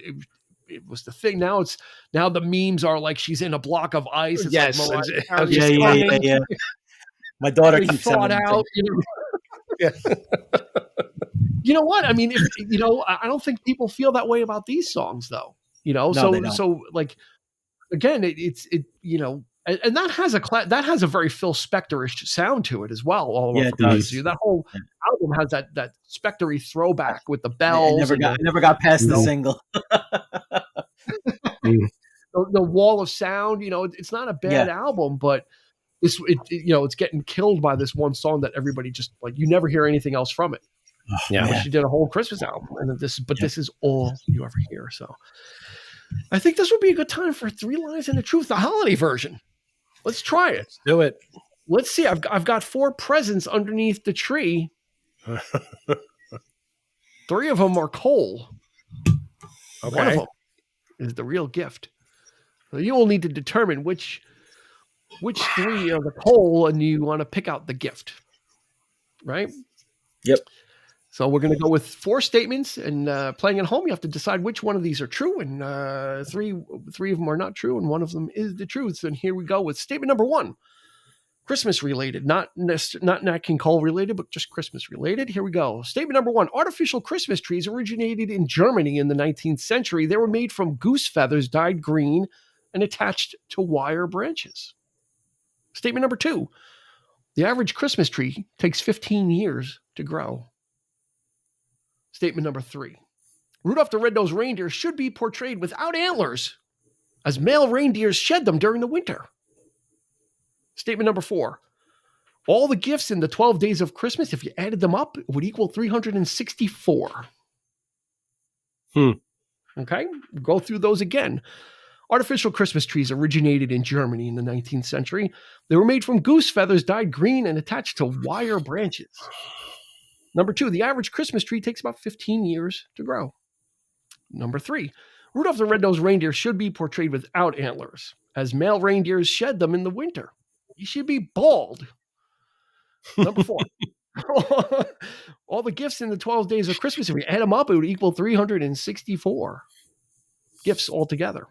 it was the thing. Now the memes are like she's in a block of ice. It's yes. like Yeah. My daughter keeps thought out. You know what? I mean, I don't think people feel that way about these songs, though. No, so like again, and that has a very Phil Spector-ish sound to it as well. All it does. That whole album has that Spector-y throwback with the bells. I never got past the single. the Wall of Sound. It's not a bad album, but it's getting killed by this one song that everybody just like. You never hear anything else from it. Yeah, she did a whole Christmas album, and this is all you ever hear. So, I think this would be a good time for Three Lies and a Truth, the holiday version. Let's try it. Let's do it. Let's see. I've got 4 presents underneath the tree. 3 of them are coal. Okay. One of them is the real gift. So you will need to determine which 3 are the coal, and you want to pick out the gift, right? Yep. So we're going to go with 4 statements, and playing at home, you have to decide which one of these are true, and 3 of them are not true, and one of them is the truth. And here we go with statement number 1. Christmas related, not Nat King Cole related, but just Christmas related. Here we go. Statement number 1. Artificial Christmas trees originated in Germany in the 19th century. They were made from goose feathers dyed green and attached to wire branches. Statement number 2. The average Christmas tree takes 15 years to grow. Statement number 3. Rudolph the Red-Nosed Reindeer should be portrayed without antlers, as male reindeers shed them during the winter. Statement number 4. All the gifts in the 12 days of Christmas, if you added them up, it would equal 364. Okay, go through those again. Artificial Christmas trees originated in Germany in the 19th century. They were made from goose feathers dyed green and attached to wire branches. Number 2, the average Christmas tree takes about 15 years to grow. Number 3, Rudolph the Red-Nosed Reindeer should be portrayed without antlers, as male reindeers shed them in the winter. He should be bald. Number 4, all the gifts in the 12 days of Christmas, if we add them up, it would equal 364 gifts altogether.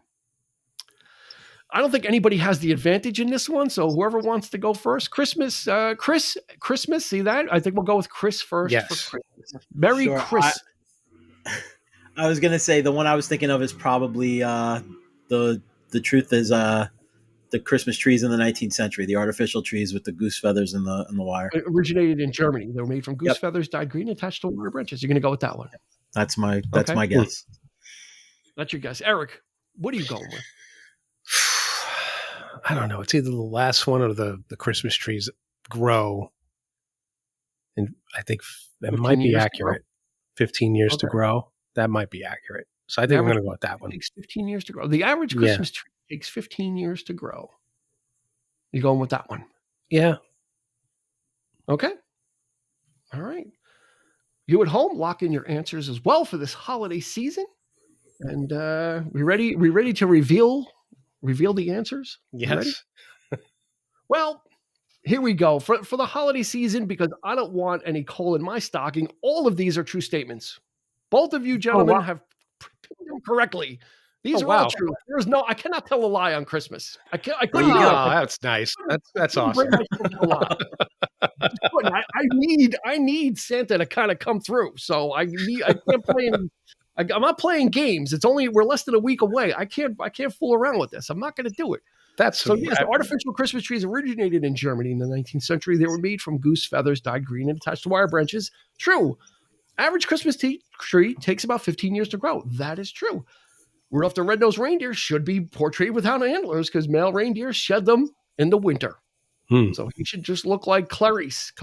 I don't think anybody has the advantage in this one, so whoever wants to go first. Christmas, see that? I think we'll go with Chris first. Yes. For Christmas. Merry Chris. I was going to say the one I was thinking of is probably the truth is the Christmas trees in the 19th century, the artificial trees with the goose feathers and the wire. It originated in Germany. They were made from goose feathers dyed green attached to wire branches. You're going to go with that one. That's my guess. That's your guess. Eric, what are you going with? I don't know. It's either the last one or the Christmas trees grow. And I think that might be accurate. 15 years to grow. That might be accurate. So I think I'm going to go with that one. It takes 15 years to grow. The average Christmas tree takes 15 years to grow. You going with that one? Yeah. Okay. All right. You at home, lock in your answers as well for this holiday season. And we ready to reveal the answers? Yes. Well, here we go. For the holiday season, because I don't want any coal in my stocking, all of these are true statements. Both of you gentlemen have picked them correctly. These are all true. I cannot tell a lie on Christmas. I can't. That's nice. That's awesome. I need Santa to kind of come through. So I can't play. I'm not playing games. We're less than a week away. I can't fool around with this. I'm not going to do it. Artificial Christmas trees originated in Germany in the 19th century. They were made from goose feathers dyed green and attached to wire branches. True. Average Christmas tree takes about 15 years to grow. That is true. Rudolph the Red-Nosed Reindeer should be portrayed without antlers because male reindeers shed them in the winter. So he should just look like Clarice.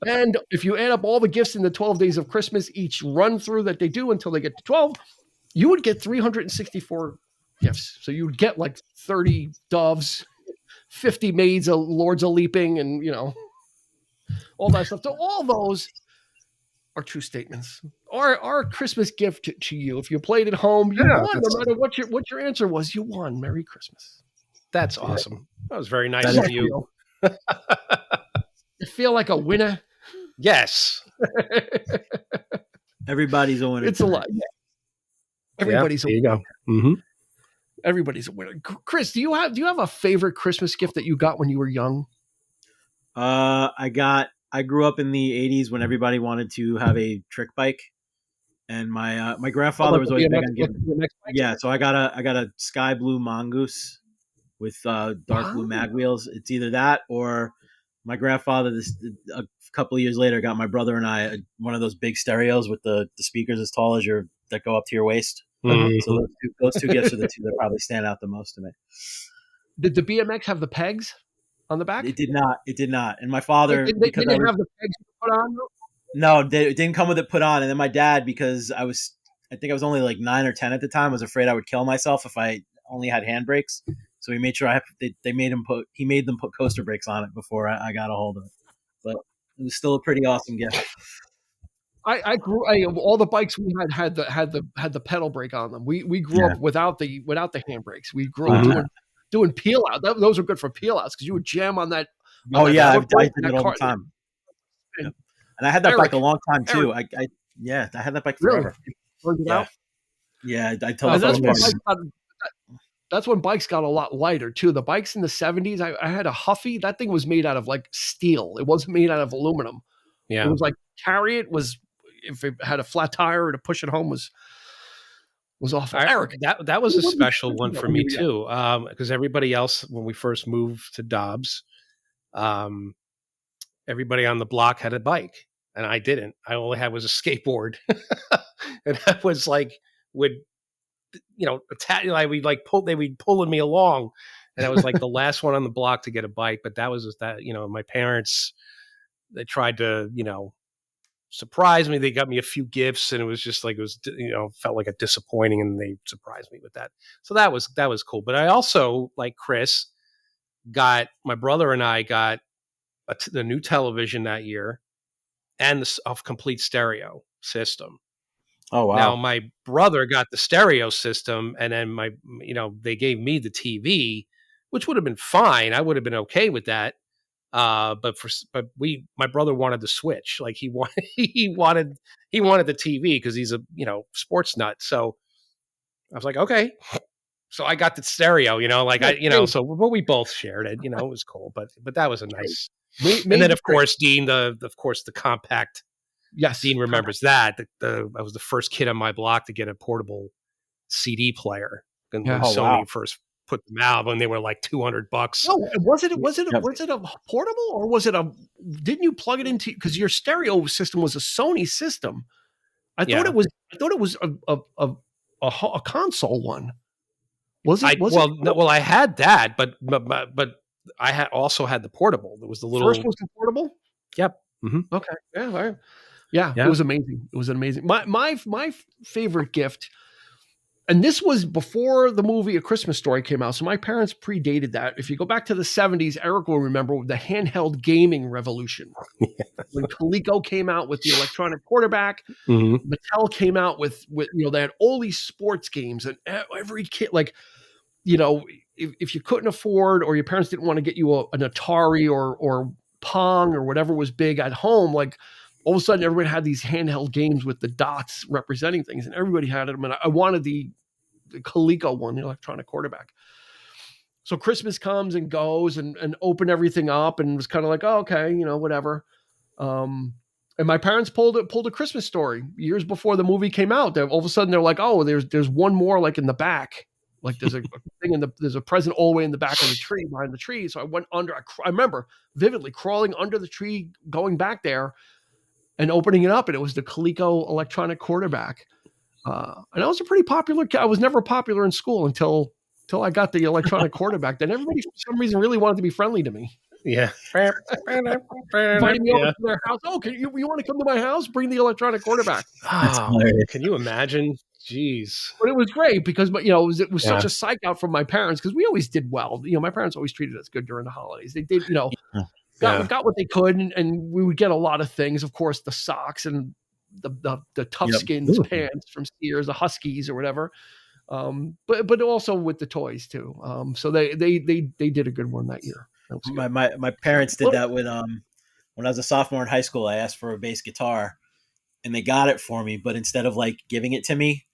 And if you add up all the gifts in the 12 days of Christmas, each run through that they do until they get to 12, you would get 364 gifts. So you would get like 30 doves, 50 maids, lords a leaping, and all that stuff. So all those are true statements. Our Christmas gift to you. If you played at home, you won. No matter what your answer was, you won. Merry Christmas. That's awesome. That was very nice of you. You feel like a winner? Yes. Everybody's a winner. It's a lot. Yeah. Everybody's a winner. There you go. Mm-hmm. Everybody's a winner. Chris, do you have a favorite Christmas gift that you got when you were young? I grew up in the 80s when everybody wanted to have a trick bike, and my grandfather was always big on giving. Yeah, so I got a sky blue mongoose with dark blue mag wheels. It's either that or my grandfather. A couple of years later got my brother and I one of those big stereos with the speakers as tall as that go up to your waist. So those two gifts are the two that probably stand out the most to me. Did the BMX have the pegs on the back? It did not. It did not. And my father, Did because they have the pegs put on? no, it didn't come with it put on. And then my dad, because I think I was only like 9 or 10 at the time, was afraid I would kill myself if I only had handbrakes. So he made sure he made them put coaster brakes on it before I got a hold of it. But it was still a pretty awesome gift. I grew all the bikes we had the pedal brake on them. We grew up without the handbrakes. We grew up doing peel out. Those are good for peel outs because you would jam on that. I did it all the time. And I had that bike a long time too. I had that bike forever. Really? Yeah, I told that's when bikes got a lot lighter too. The bikes in the 70s, I had a Huffy. That thing was made out of like steel. It wasn't made out of aluminum. Yeah. It was like carry it was, if it had a flat tire to push it home was awful. Eric, that was a special one for me too. Because everybody else, when we first moved to Dobbs, everybody on the block had a bike and I didn't. I only had was a skateboard. And I was like, we'd pulling me along. And I was like the last one on the block to get a bike. But that was that, my parents, they tried to, surprise me. They got me a few gifts and it was just like, it was, felt like a disappointing and they surprised me with that. So that was cool. But I also, like Chris, my brother and I got the new television that year and a complete stereo system. Oh, wow. Now my brother got the stereo system and then they gave me the TV, which would have been fine. I would have been okay with that. But my brother wanted the Switch. Like he wanted the TV because he's a, sports nut. So I was like, okay. So I got the stereo, but we both shared it, it was cool, but that was a nice, and then of course, Dean, the compact. Yes. Dean remembers that. I was the first kid on my block to get a portable CD player. And when Sony first put them out, when they were like $200. No, was it a portable or was it didn't you plug it into, because your stereo system was a Sony system? I thought it was a console one. Was it? Well, I had that, but I also had the portable. There was the little first was the portable. Yep. Mm-hmm. Okay. Yeah. All right. Yeah, it was amazing. It was amazing. My favorite gift, and this was before the movie A Christmas Story came out, so my parents predated that. If you go back to the 70s, Eric will remember the handheld gaming revolution. When Coleco came out with the electronic quarterback, Mattel came out with they had all these sports games, and every kid, if you couldn't afford or your parents didn't want to get you an Atari or Pong or whatever was big at home, like all of a sudden everybody had these handheld games with the dots representing things, and everybody had them. And I wanted the Coleco one, the electronic quarterback. So Christmas comes and goes and open everything up and was kind of like, oh, okay, whatever. And my parents pulled a Christmas Story years before the movie came out. All of a sudden they're like, oh, there's one more like in the back. Like there's a thing there's a present all the way in the back of the tree, behind the tree. So I went under, I remember vividly crawling under the tree, going back there and opening it up. And it was the Coleco electronic quarterback. And I was a pretty popular kid. I was never popular in school until I got the electronic quarterback. Then everybody, for some reason, really wanted to be friendly to me. Yeah. Inviting me over to their house. Oh, you want to come to my house? Bring the electronic quarterback. Can you imagine? Jeez. But it was great because, it was such a psych out from my parents because we always did well. My parents always treated us good during the holidays. They did, got what they could, and we would get a lot of things. Of course, the socks and the Tough Skins pants from Sears, the Huskies or whatever. But also with the toys too. So they did a good one that year. That my parents did that with when I was a sophomore in high school. I asked for a bass guitar, and they got it for me. But instead of like giving it to me,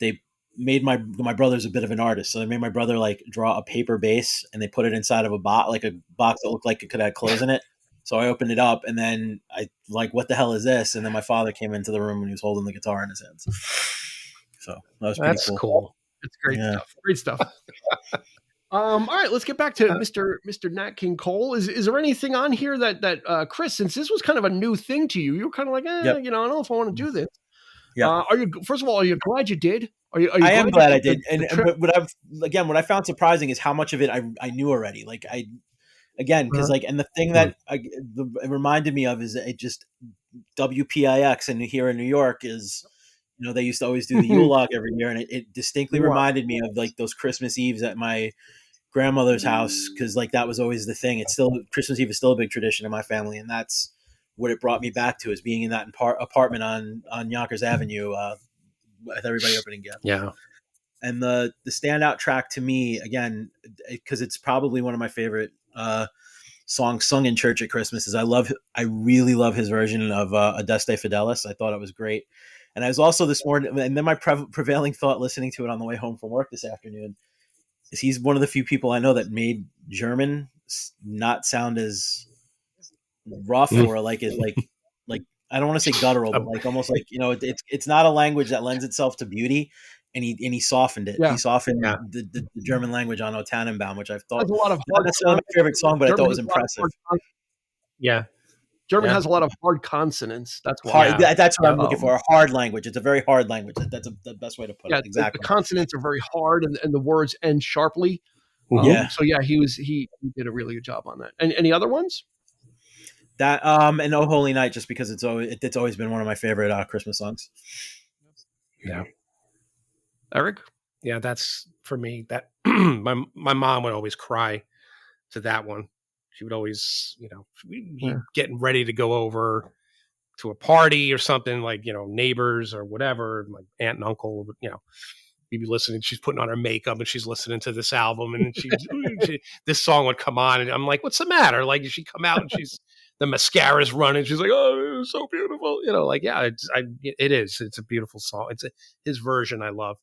they made my brother's a bit of an artist, so they made my brother like draw a paper bass, and they put it inside of a box that looked like it could have clothes in it. So I opened it up, and then I like, what the hell is this? And then my father came into the room and he was holding the guitar in his hands. So that was pretty cool. It's great stuff. Great stuff. All right, let's get back to Mr. Nat King Cole. Is there anything on here that Chris, since this was kind of a new thing to you, you were kind of like, I don't know if I want to do this. Yeah. First of all, are you glad you did? I am glad I did. And trip? but what I found surprising is how much of it I knew already. Like because like, and the thing that it reminded me of is it just WPIX and here in New York is, they used to always do the Yule log every year, and it distinctly reminded me of like those Christmas Eves at my grandmother's house, because like that was always the thing. It's still, Christmas Eve is still a big tradition in my family, and that's what it brought me back to, is being in that apartment on Yonkers Avenue with everybody opening gifts. Yeah. And the standout track to me, again, because it's probably one of my favorite songs sung in church at Christmas, is I really love his version of Adeste Fidelis. I thought it was great. And I was also this morning, and then my prevailing thought listening to it on the way home from work this afternoon, is he's one of the few people I know that made German not sound as rough or like I don't want to say guttural, but like almost like, it's not a language that lends itself to beauty. And he softened it. Yeah. He softened the German language on O Tannenbaum, which I've thought a lot of not necessarily my favorite song, but German I thought it was impressive. Yeah. German has a lot of hard consonants. That's why. Hard, that's what I'm looking for. A hard language. It's a very hard language. That's the best way to put it. Exactly. The consonants are very hard, and the words end sharply. So he did a really good job on that. And any other ones? That and Oh Holy Night, just because it's always been one of my favorite Christmas songs. Yeah. Eric? Yeah, that's for me. That my mom would always cry to that one. She would always, getting ready to go over to a party or something, like, neighbors or whatever, my aunt and uncle, we'd be listening. She's putting on her makeup and she's listening to this album, and this song would come on, and I'm like, what's the matter? Like, she come out and the mascara's running. She's like, oh, it's so beautiful. It is. It's a beautiful song. It's his version I love.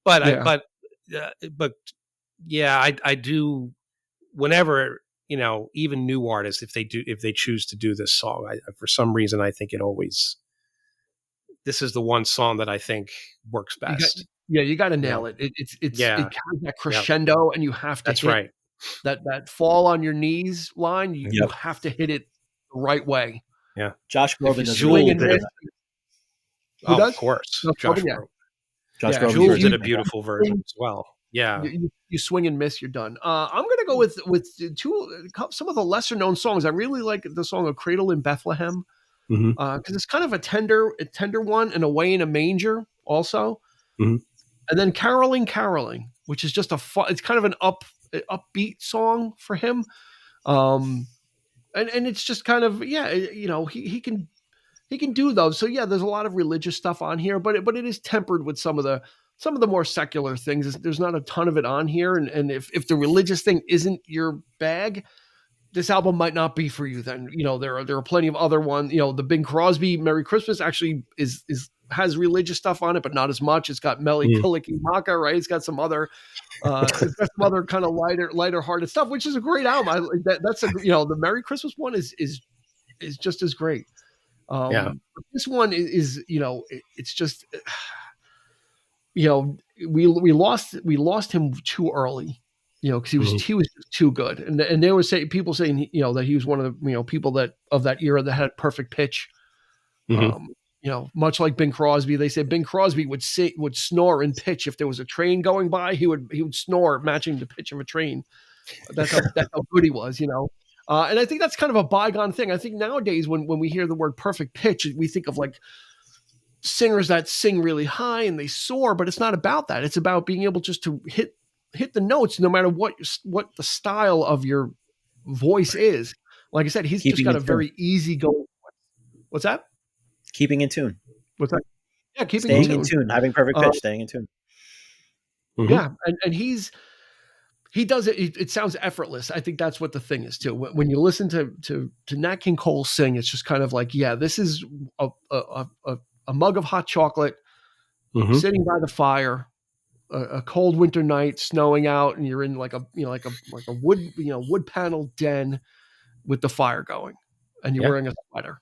But I do, whenever, even new artists, if they choose to do this song, for some reason, I think this is the one song that I think works best. You got to nail it. It has that crescendo, and you have to hit that fall on your knees line. You have to hit it the right way. Yeah. Josh Groban does of course. Josh Groban. Jules did a beautiful version as well. Yeah. You swing and miss, you're done. I'm going to go with some of the lesser known songs. I really like the song "A Cradle in Bethlehem" because it's kind of a tender one, and "Away in a Manger" also. And then "Caroling," which is just it's kind of an upbeat song for him. And it's just kind of, he can do those. So there's a lot of religious stuff on here, but it is tempered with some of the more secular things. There's not a ton of it on here. And if the religious thing isn't your bag, this album might not be for you. Then, there are plenty of other ones. The Bing Crosby "Merry Christmas" actually has religious stuff on it, but not as much. It's got Mele Kalikimaka, right? It's got some other, kind of lighter hearted stuff, which is a great album. That's the Merry Christmas one is just as great. This one is it's just, we lost him too early, because he was just too good. And they were people saying, that he was one of the, people that of that era that had perfect pitch. Much like Bing Crosby, they said Bing Crosby would snore in pitch. If there was a train going by, he would snore matching the pitch of a train. That's how good he was, and I think that's kind of a bygone thing. I think nowadays when we hear the word perfect pitch, we think of like singers that sing really high and they soar, but it's not about that. It's about being able just to hit the notes, no matter what the style of your voice is. Like I said, he's just got a very easy go. What's that? Keeping in tune. What's that? Yeah, staying in tune, having perfect pitch, staying in tune. Yeah, and he does it. It sounds effortless. I think that's what the thing is too. When you listen to Nat King Cole sing, it's just kind of like, this is a mug of hot chocolate, sitting by the fire, a cold winter night, snowing out, and you're in like a wood panel den with the fire going, and you're wearing a sweater,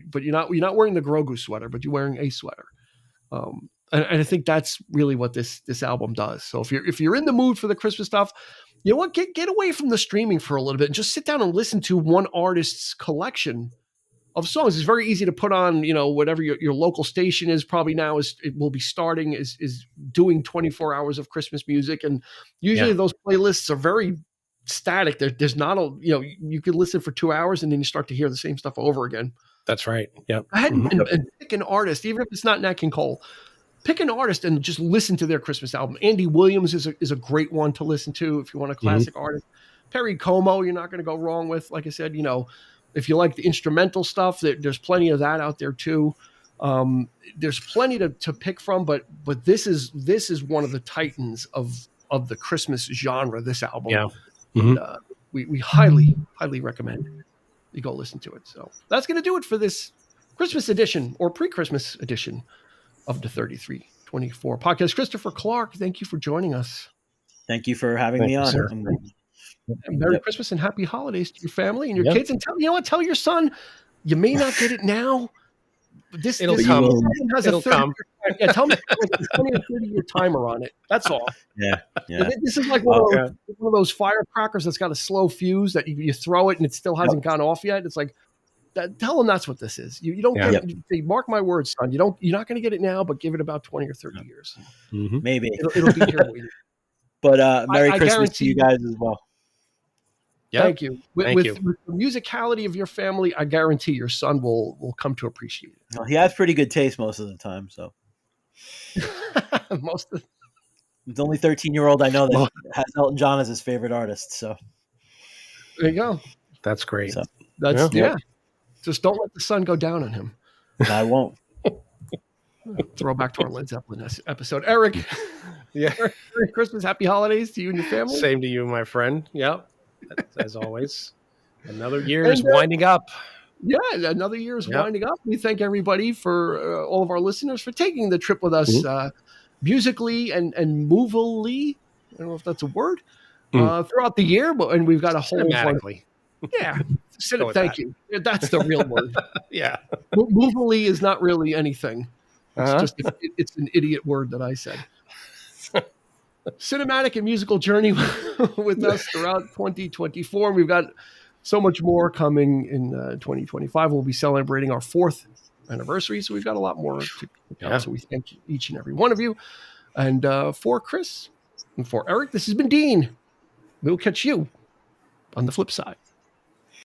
but you're not wearing the Grogu sweater, but you're wearing a sweater. And I think that's really what this album does. So if you're in the mood for the Christmas stuff, you know what, get away from the streaming for a little bit and just sit down and listen to one artist's collection songs. It's very easy to put on, whatever your local station is probably now it will be starting is doing 24 hours of Christmas music. And usually those playlists are very static. There's not you could listen for 2 hours and then you start to hear the same stuff over again. That's right. Yeah. Go ahead and pick an artist, even if it's not Nat King Cole. Pick an artist and just listen to their Christmas album. Andy Williams is a great one to listen to if you want a classic artist. Perry Como, you're not going to go wrong with. Like I said, if you like the instrumental stuff, there's plenty of that out there too. There's plenty to pick from, but this is one of the titans of the Christmas genre. This album, and, we highly recommend you go listen to it. So that's going to do it for this Christmas edition or pre-Christmas edition of the 3324 podcast. Christopher Clark, thank you for joining us. Thank you for having me on. Sir. And Merry Christmas and Happy Holidays to your family and your kids. And tell your son, you may not get it now. But it'll come. It'll come. Yeah, tell me it's 20 or 30-year timer on it. That's all. Yeah. This is like one of those firecrackers that's got a slow fuse that you throw it and it still hasn't gone off yet. It's like, tell them that's what this is. You don't get it. Mark my words, son. You're not going to get it now, but give it about 20 or 30 years. Maybe it'll be here waiting. But Merry Christmas to you guys as well. Yep. Thank you. With the musicality of your family, I guarantee your son will come to appreciate it. Well, he has pretty good taste most of the time. So the only 13-year-old I know that has Elton John as his favorite artist. So there you go. That's great. So, just don't let the sun go down on him. I won't. Throw back to our Led Zeppelin episode. Eric, Merry Christmas, Happy Holidays to you and your family. Same to you, my friend. Yep. As always, another year is winding up. Yeah, another year is winding up. We thank everybody for all of our listeners for taking the trip with us musically and movily. I don't know if that's a word throughout the year, and we've got a whole cinematically. Thank you. That's the real word. Yeah, movily is not really anything. It's just it's an idiot word that I said. Cinematic and musical journey with us throughout 2024. We've got so much more coming in 2025. We'll be celebrating our 4th anniversary, so we've got a lot more to come. So we thank each and every one of you. And for Chris and for Eric, this has been Dean. We'll catch you on the flip side.